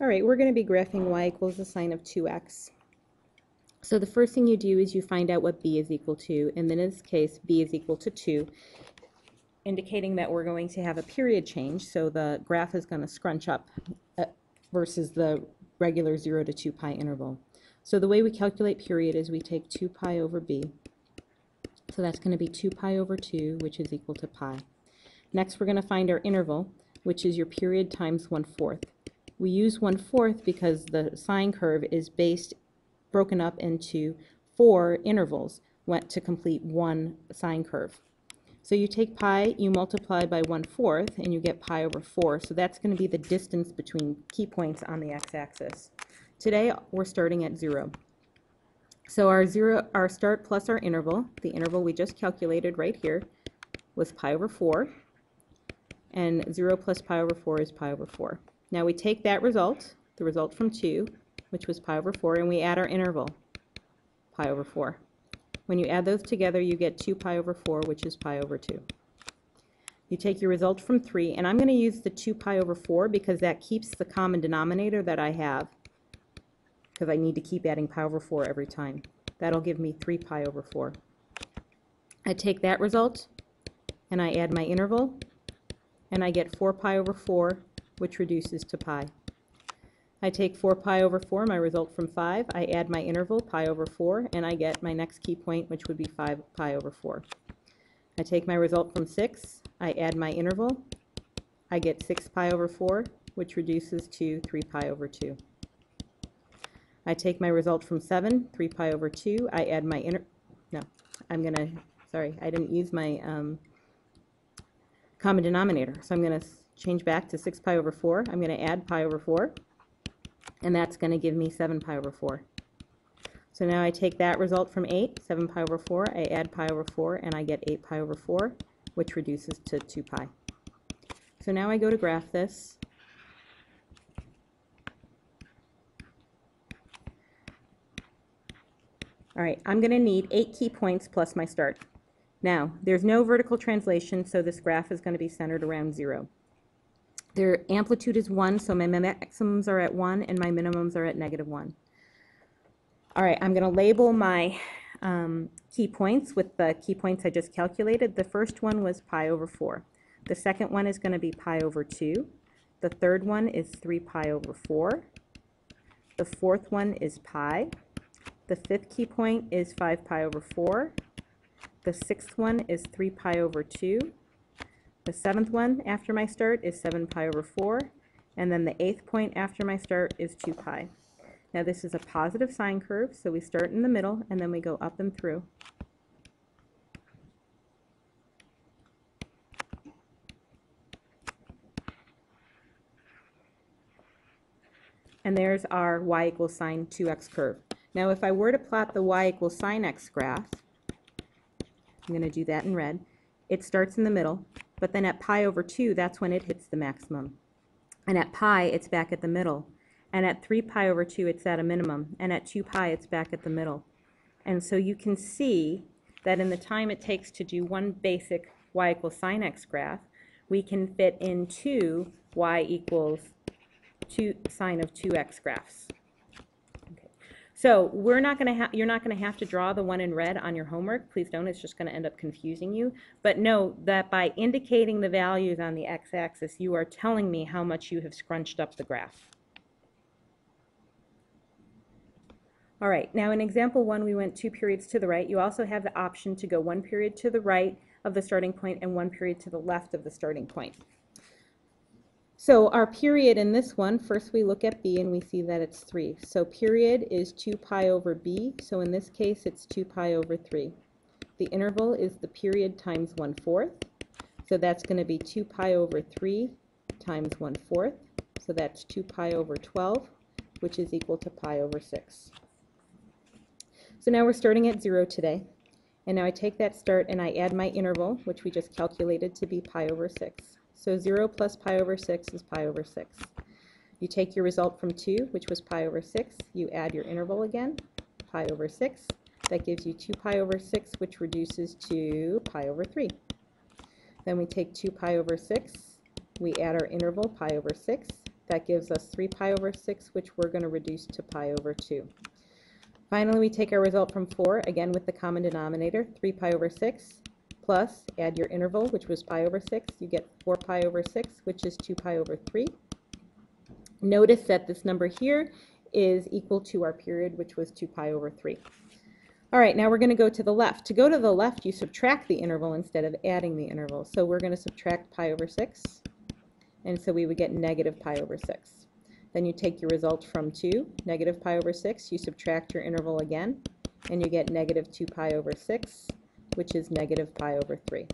All right, we're going to be graphing y equals the sine of 2x. So the first thing you do is you find out what b is equal to, and then in this case, b is equal to 2, indicating that we're going to have a period change, so the graph is going to scrunch up versus the regular 0 to 2 pi interval. So the way we calculate period is we take 2 pi over b, so that's going to be 2 pi over 2, which is equal to pi. Next, we're going to find our interval, which is your period times 1/4. We use 1/4 because the sine curve is broken up into 4 intervals to complete one sine curve. So you take pi, you multiply by 1/4, and you get pi over 4. So that's going to be the distance between key points on the x-axis. Today we're starting at 0. So our start plus our interval, the interval we just calculated right here, was pi over 4. And 0 plus pi over 4 is pi over 4. Now we take that result, the result from 2, which was pi over 4, and we add our interval, pi over 4. When you add those together, you get 2 pi over 4, which is pi over 2. You take your result from 3, and I'm going to use the 2 pi over 4 because that keeps the common denominator that I have, because I need to keep adding pi over 4 every time. That'll give me 3 pi over 4. I take that result, and I add my interval, and I get 4 pi over 4, which reduces to pi. I take 4 pi over 4, my result from 5, I add my interval, pi over 4, and I get my next key point, which would be 5 pi over 4. I take my result from 6, I add my interval, I get 6 pi over 4, which reduces to 3 pi over 2. I take my result from 7, 3 pi over 2, I add my I didn't use my common denominator, so I'm going to change back to 6 pi over 4. I'm going to add pi over 4, and that's going to give me 7 pi over 4. So now I take that result from 8, 7 pi over 4, I add pi over 4, and I get 8 pi over 4, which reduces to 2 pi. So now I go to graph this. All right, I'm going to need 8 key points plus my start. Now, there's no vertical translation, so this graph is going to be centered around 0. Their amplitude is 1, so my maximums are at 1 and my minimums are at -1. All right, I'm going to label my key points with the key points I just calculated. The first one was pi over 4. The second one is going to be pi over 2. The third one is 3 pi over 4. The fourth one is pi. The fifth key point is 5 pi over 4. The sixth one is 3 pi over 2. The seventh one after my start is 7 pi over 4. And then the eighth point after my start is 2 pi. Now this is a positive sine curve, so we start in the middle and then we go up and through. And there's our y equals sine 2x curve. Now if I were to plot the y equals sine x graph, I'm going to do that in red. It starts in the middle, but then at pi over 2, that's when it hits the maximum. And at pi, it's back at the middle. And at 3 pi over 2, it's at a minimum. And at 2 pi, it's back at the middle. And so you can see that in the time it takes to do one basic y equals sine x graph, we can fit in 2 y equals sine of 2x graphs. So you're not going to have to draw the one in red on your homework. Please don't. It's just going to end up confusing you. But know that by indicating the values on the x-axis, you are telling me how much you have scrunched up the graph. All right, now in example 1, we went 2 periods to the right. You also have the option to go 1 period to the right of the starting point and 1 period to the left of the starting point. So our period in this one, first we look at b and we see that it's 3. So period is 2 pi over b, so in this case it's 2 pi over 3. The interval is the period times 1/4, so that's going to be 2 pi over 3 times 1/4, so that's 2 pi over 12, which is equal to pi over 6. So now we're starting at 0 today, and now I take that start and I add my interval, which we just calculated to be pi over 6. So 0 plus pi over 6 is pi over 6. You take your result from 2, which was pi over 6. You add your interval again, pi over 6. That gives you 2 pi over 6, which reduces to pi over 3. Then we take 2 pi over 6. We add our interval, pi over 6. That gives us 3 pi over 6, which we're going to reduce to pi over 2. Finally, we take our result from 4, again with the common denominator, 3 pi over 6, plus add your interval, which was pi over 6. You get 4 pi over 6, which is 2 pi over 3. Notice that this number here is equal to our period, which was 2 pi over 3. All right, now we're going to go to the left. To go to the left, you subtract the interval instead of adding the interval. So we're going to subtract pi over 6, and so we would get negative pi over 6. Then you take your result from 2, negative pi over 6, you subtract your interval again, and you get negative 2 pi over 6, which is negative pi over 3.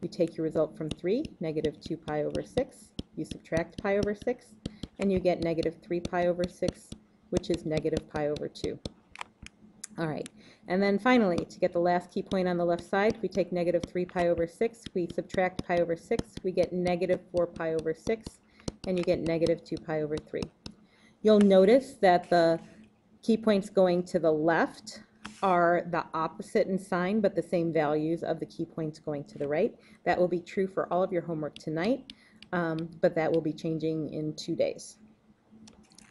You take your result from 3, negative 2 pi over 6, you subtract pi over 6, and you get negative 3 pi over 6, which is negative pi over 2. All right, and then finally, to get the last key point on the left side, we take negative 3 pi over 6, we subtract pi over 6, we get negative 4 pi over 6, and you get negative 2 pi over 3. You'll notice that the key points going to the left are the opposite in sign, but the same values of the key points going to the right. That will be true for all of your homework tonight, but that will be changing in 2 days.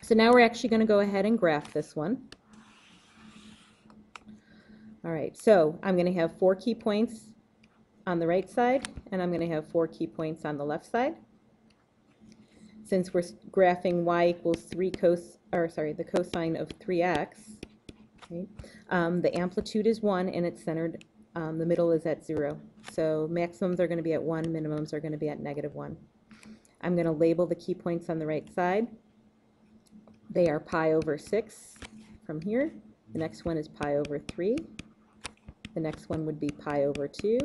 So now we're actually going to go ahead and graph this one. All right, so I'm going to have 4 key points on the right side, and I'm going to have 4 key points on the left side. Since we're graphing y equals the cosine of 3x, okay, the amplitude is 1 and it's centered, the middle is at 0. So maximums are going to be at 1, minimums are going to be at negative 1. I'm going to label the key points on the right side. They are pi over 6 from here. The next one is pi over 3. The next one would be pi over 2.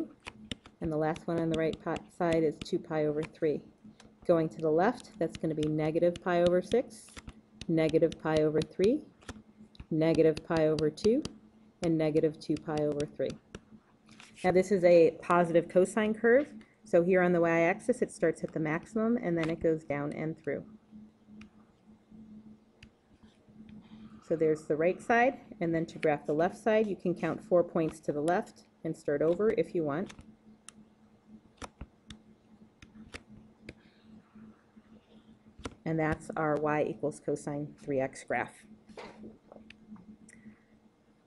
And the last one on the right side is 2 pi over 3. Going to the left, that's going to be negative pi over 6, negative pi over 3, negative pi over 2, and negative 2 pi over 3. Now this is a positive cosine curve, so here on the y-axis it starts at the maximum and then it goes down and through. So there's the right side, and then to graph the left side you can count 4 points to the left and start over if you want. And that's our y equals cosine 3x graph.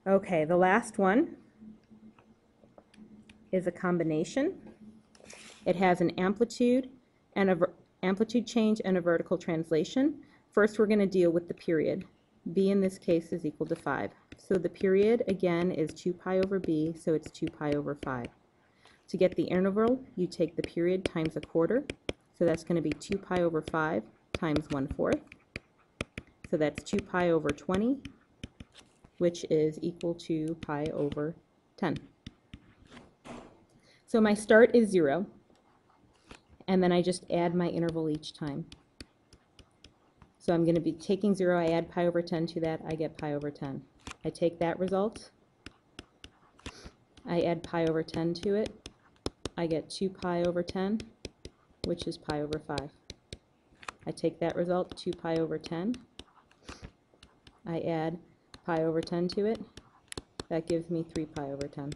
Okay, the last one is a combination. It has an amplitude and a amplitude change and a vertical translation. First we're going to deal with the period. B in this case is equal to 5. So the period again is 2 pi over b, so it's 2 pi over 5. To get the interval, you take the period times a quarter, so that's going to be 2 pi over 5 times 1/4. So that's 2 pi over 20, which is equal to pi over 10. So my start is 0, and then I just add my interval each time. So I'm going to be taking 0, I add pi over 10 to that, I get pi over 10. I take that result, I add pi over 10 to it, I get 2 pi over 10, which is pi over 5. I take that result, 2 pi over 10, I add pi over 10 to it, that gives me 3 pi over 10.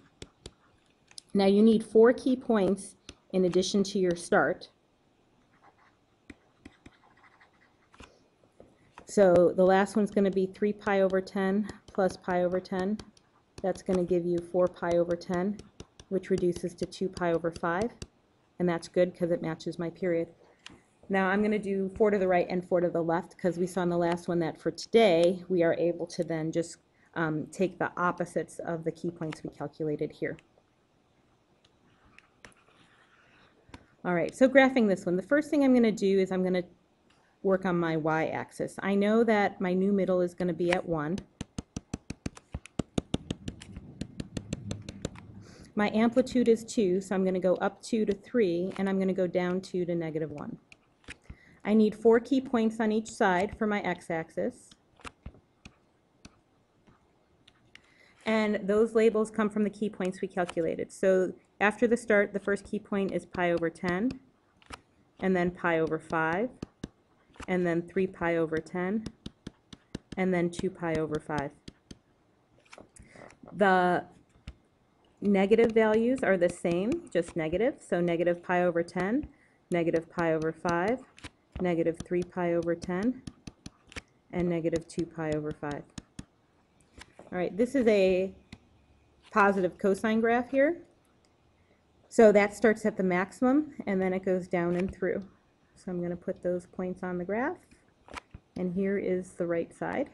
Now you need 4 key points in addition to your start. So the last one's going to be 3 pi over 10 plus pi over 10. That's going to give you 4 pi over 10, which reduces to 2 pi over 5. And that's good because it matches my period. Now I'm going to do 4 to the right and 4 to the left because we saw in the last one that for today we are able to then just take the opposites of the key points we calculated here. All right, so graphing this one, the first thing I'm going to do is I'm going to work on my y-axis. I know that my new middle is going to be at 1. My amplitude is 2, so I'm going to go up 2 to 3, and I'm going to go down 2 to negative 1. I need 4 key points on each side for my x-axis. And those labels come from the key points we calculated. So after the start, the first key point is pi over 10, and then pi over 5, and then 3 pi over 10, and then 2 pi over 5. The negative values are the same, just negative. So negative pi over 10, negative pi over 5, negative 3 pi over 10, and negative 2 pi over 5. All right, this is a positive cosine graph here. So that starts at the maximum, and then it goes down and through. So I'm going to put those points on the graph, and here is the right side.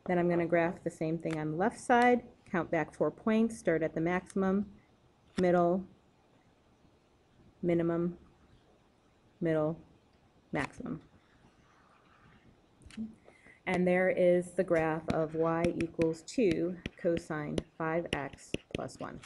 Then I'm going to graph the same thing on the left side, count back 4 points, start at the maximum, middle, minimum, middle, maximum. And there is the graph of y equals 2 cosine 5x plus 1.